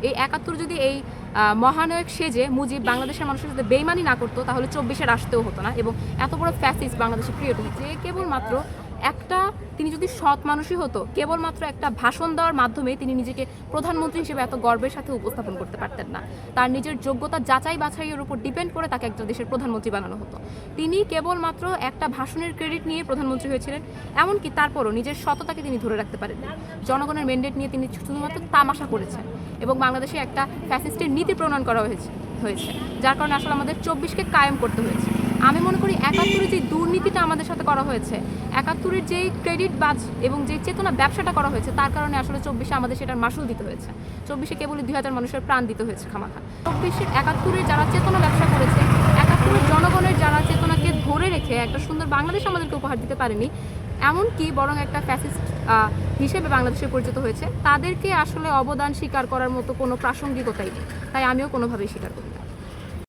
এই ৭১ যদি এই মহানায়ক সেজে মুজিব বাংলাদেশের মানুষের সাথে বেইমানি না করতো তাহলে ২৪-এর আসতেও হতো না এবং এত বড় ফ্যাসিস্ট বাংলাদেশে ক্রিয়েট হচ্ছে। কেবলমাত্র তিনি যদি সৎ মানুষই হতো, কেবলমাত্র একটা ভাষণ দেওয়ার মাধ্যমে তিনি নিজেকে প্রধানমন্ত্রী হিসেবে এত গর্বের সাথে উপস্থাপন করতে পারতেন না। তার নিজের যোগ্যতা যাচাই বাছাইয়ের উপর ডিপেন্ড করে তাকে একটা দেশের প্রধানমন্ত্রী বানানো হতো। তিনি কেবলমাত্র একটা ভাষণের ক্রেডিট নিয়ে প্রধানমন্ত্রী হয়েছিলেন, এমনকি তারপরও নিজের সততাকে তিনি ধরে রাখতে পারেননি। জনগণের ম্যান্ডেট নিয়ে তিনি শুধুমাত্র তামাশা করেছেন এবং বাংলাদেশে একটা ফ্যাসিস্টের নীতি প্রণয়ন করা হয়েছে, যার কারণে আসলে আমাদের ২৪-কে কায়েম করতে হয়েছে। আমি মনে করি ৭১-এর যে দুর্নীতিটা আমাদের সাথে করা হয়েছে, ৭১-এর যেই ক্রেডিট বাজ এবং যে চেতনা ব্যবসাটা করা হয়েছে, তার কারণে আসলে ২৪-এ আমাদের সেটার মাসুল দিতে হয়েছে। ২৪-এ কেবলই ২,০০০ মানুষের প্রাণ দিতে হয়েছে খামাখা। ২৪-এর ৭১-এর যারা চেতনা ব্যবসা করেছে, ৭১-এর জনগণের যারা চেতনাকে ধরে রেখে একটা সুন্দর বাংলাদেশ আমাদেরকে উপহার দিতে পারেনি, এমনকি বরং একটা ফ্যাসিস্ট হিসেবে বাংলাদেশে পরিচিত হয়েছে, তাদেরকে আসলে অবদান স্বীকার করার মতো কোনো প্রাসঙ্গিকতাই নেই। তাই আমিও কোনোভাবেই স্বীকার করি না।